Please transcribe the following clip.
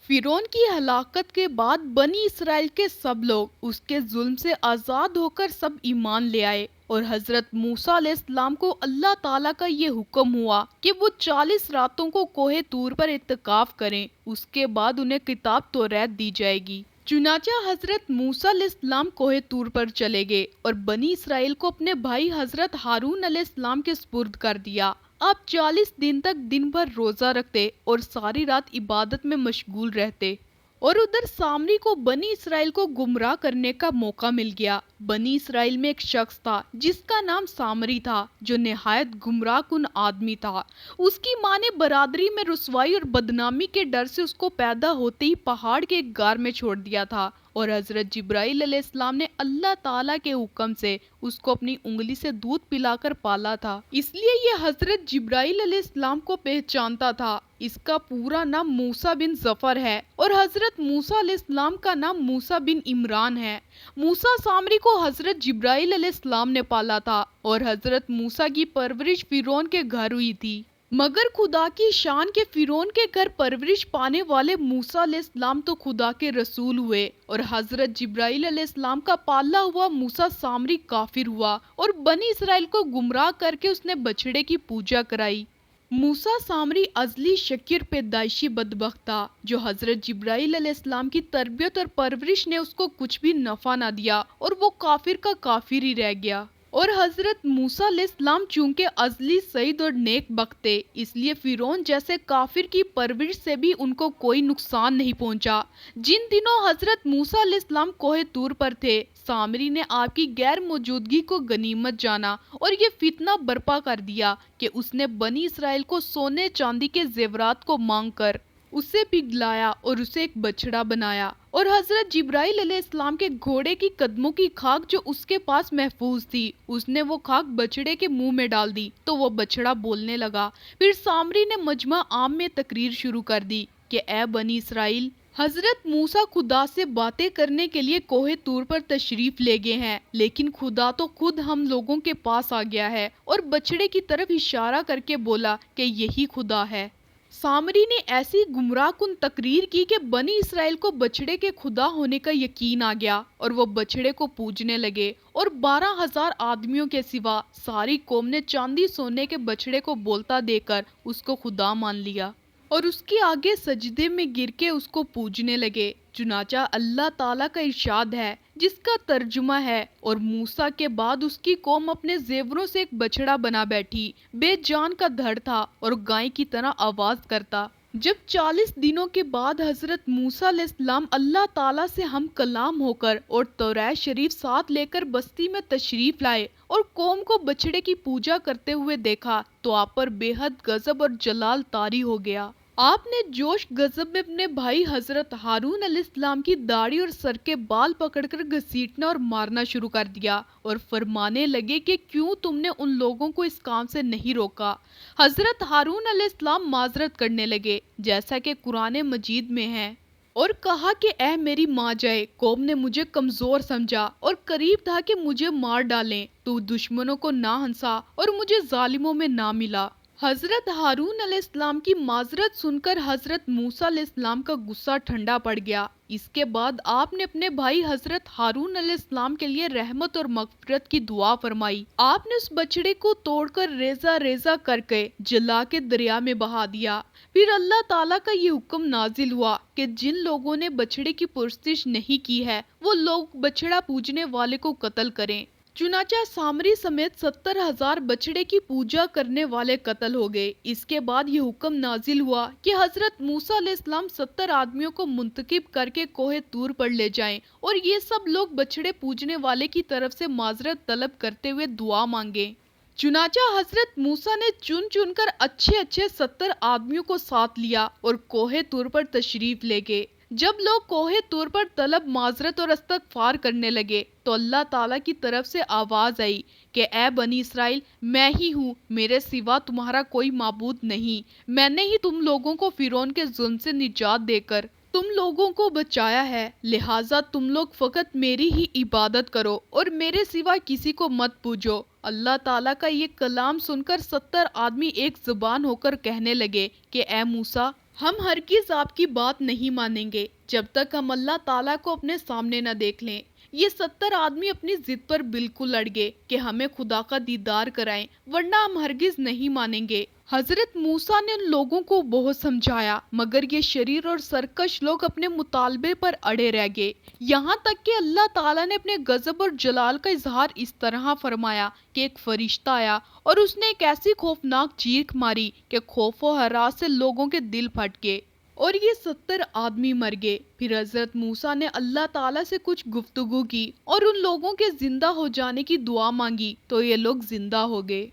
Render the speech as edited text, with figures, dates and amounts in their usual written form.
फिरौन की हलाकत के बाद बनी इसराइल के सब लोग उसके जुल्म से आज़ाद होकर सब ईमान ले आए और हजरत मूसा अलैहिस्सलाम को अल्लाह ताला का ये हुक्म हुआ कि वो 40 रातों को कोहे तूर पर इत्तिकाफ करें। उसके बाद उन्हें किताब तौरात दी जाएगी। चुनाचा हजरत मूसा अलैहिस्सलाम कोहे तूर पर चले गए और बनी इसराइल को अपने भाई हजरत हारून अलैहिस्सलाम के सुपुर्द कर दिया। आप 40 दिन तक दिन भर रोजा रखते और सारी रात इबादत में मशगूल रहते। और उधर सामरी को बनी इसराइल को गुमराह करने का मौका मिल गया। बनी इसराइल में एक शख्स था जिसका नाम सामरी था, जो निहायत गुमराह कुन आदमी था। उसकी माँ ने बरादरी में रुसवाई और बदनामी के डर से उसको पैदा होते ही पहाड़ के एक गार में छोड़ दिया था और हजरत जिब्राइल अलैहिस्सलाम ने अल्लाह ताला के हुक्म से उसको अपनी उंगली से दूध पिलाकर पाला था। इसलिए ये हजरत जिब्राइल अलैहिस्सलाम को पहचानता था। इसका पूरा नाम मूसा बिन जफर है और हजरत मूसा अलैहिस्सलाम का नाम मूसा बिन इमरान है। मूसा सामरी को हजरत जिब्राइल अलैहिस्सलाम ने पाला था और हजरत मूसा की परवरिश फिरौन के घर हुई थी। मगर खुदा की शान के फिरौन के घर परवरिश पाने वाले मूसा अलैहिस्सलाम तो खुदा के रसूल हुए और हजरत जिब्राइल अलैहिस्सलाम का पाला हुआ मूसा सामरी काफिर हुआ और बनी इसराइल को गुमराह करके उसने बछड़े की पूजा कराई। मूसा सामरी अजली शकीर पैदाइशी बदबख्त था, जो हजरत जिब्राइल अलैहिस्सलाम की तरबियत और परवरिश ने उसको कुछ भी नफा ना दिया और वो काफिर का काफिर ही रह गया। और हजरत मूसा अलैहिस्सलाम चूंकि अजली सईद और नेक बख्त थे, इसलिए फिरौन जैसे काफिर की परवरिश से भी उनको कोई नुकसान नहीं पहुंचा। जिन दिनों हजरत मूसा अलैहिस्सलाम कोहे तूर पर थे, सामरी ने आपकी गैर मौजूदगी को गनीमत जाना और ये फितना बर्पा कर दिया कि उसने बनी इसराइल को सोने चांदी के जेवरात को मांग कर उसे पिघलाया और उसे एक बछड़ा बनाया। और हजरत जिब्राइल अलैहिस्सलाम के घोड़े की कदमों की खाक जो उसके पास महफूज थी, उसने वो खाक बछड़े के मुंह में डाल दी तो वो बछड़ा बोलने लगा। फिर सामरी ने मजमा आम में तकरीर शुरू कर दी कि ए बनी इसराइल, हजरत मूसा खुदा से बातें करने के लिए कोहे तूर पर तशरीफ ले गए हैं, लेकिन खुदा तो खुद हम लोगों के पास आ गया है और बछड़े की तरफ इशारा करके बोला कि यही खुदा है। सामरी ने ऐसी गुमराह कुन तकरीर की कि बनी इसराइल को बछड़े के खुदा होने का यकीन आ गया और वो बछड़े को पूजने लगे और 12,000 आदमियों के सिवा सारी कौम ने चांदी सोने के बछड़े को बोलता देकर उसको खुदा मान लिया और उसके आगे सजदे में गिर के उसको पूजने लगे। चुनाचा अल्लाह ताला का इरशाद है, जिसका तर्जुमा है, और मूसा के बाद उसकी कौम अपने जेवरों से एक बछड़ा बना बैठी, बेजान का धड़ था और गाय की तरह आवाज करता। जब 40 दिनों के बाद हजरत मूसा अलैहिस्सलाम अल्लाह ताला से हम कलाम होकर और तौरात शरीफ साथ लेकर बस्ती में तशरीफ लाए और कौम को बछड़े की पूजा करते हुए देखा तो आप पर बेहद गजब और जलाल तारी हो गया। आपने जोश गजब में अपने भाई हजरत हारून अलैहिस्सलाम की दाढ़ी और सर के बाल पकड़कर घसीटना और मारना शुरू कर दिया और फरमाने लगे कि क्यों तुमने उन लोगों को इस काम से नहीं रोका। हजरत हारून अलैहिस्सलाम माजरत करने लगे, जैसा कि कुरान मजीद में है, और कहा कि ए मेरी माँ जाए, कौम ने मुझे कमजोर समझा और करीब था कि मुझे मार डालें, तो दुश्मनों को ना हंसा और मुझे जालिमों में ना मिला। हजरत हारून अलैहिस्सलाम की माजरत सुनकर हजरत मूसा अलैहिस्सलाम का गुस्सा ठंडा पड़ गया। इसके बाद आपने अपने भाई हजरत हारून अलैहिस्सलाम के लिए रहमत और मगफिरत की दुआ फरमाई। आपने उस बछड़े को तोड़कर रेजा रेजा करके जला के दरिया में बहा दिया। फिर अल्लाह ताला का ये हुक्म नाजिल हुआ कि जिन लोगों ने बछड़े की पुरस्तिश नहीं की है, वो लोग बछड़ा पूजने वाले को कत्ल करें। चुनाचा सामरी समेत 70,000 बछड़े की पूजा करने वाले कत्ल हो गए। इसके बाद ये हुक्म नाजिल हुआ कि हजरत मूसा अलैहिस्सलाम 70 आदमियों को मुंतकिब करके कोहे तूर पर ले जाएं और ये सब लोग बछड़े पूजने वाले की तरफ से माजरत तलब करते हुए दुआ मांगे। चुनाचा हजरत मूसा ने चुन चुन कर अच्छे अच्छे 70 आदमियों को साथ लिया और कोहे तूर पर तशरीफ ले गए। जब लोग कोहे तूर पर तलब माजरत और इस्तगफार करने लगे तो अल्लाह ताला की तरफ से आवाज आई कि ए बनी इसराइल, मैं ही हूँ, मेरे सिवा तुम्हारा कोई माबूद नहीं। मैंने ही तुम लोगों को फिरौन के जुल्म से निजात देकर तुम लोगों को बचाया है, लिहाजा तुम लोग फकत मेरी ही इबादत करो और मेरे सिवा किसी को मत पूजो। अल्लाह ताला का ये कलाम सुनकर 70 आदमी एक जुबान होकर कहने लगे कि ए मूसा, ہم ہرگز آپ کی بات نہیں مانیں گے جب تک ہم اللہ تعالیٰ کو اپنے سامنے نہ دیکھ لیں۔ یہ 70 آدمی اپنی ضد پر بالکل اڑ گئے کہ ہمیں خدا کا دیدار کرائیں ورنہ ہم ہرگز نہیں مانیں گے۔ حضرت موسیٰ نے ان لوگوں کو بہت سمجھایا مگر یہ شریر اور سرکش لوگ اپنے مطالبے پر اڑے رہ گئے، یہاں تک کہ اللہ تعالیٰ نے اپنے غضب اور جلال کا اظہار اس طرح فرمایا کہ ایک فرشتہ آیا اور اس نے ایک ایسی خوفناک چیخ ماری کہ خوف و ہراس سے لوگوں کے دل پھٹ گئے اور یہ 70 آدمی مر گئے۔ پھر حضرت موسیٰ نے اللہ تعالیٰ سے کچھ گفتگو کی اور ان لوگوں کے زندہ ہو جانے کی دعا مانگی تو یہ لوگ زندہ ہو گئے۔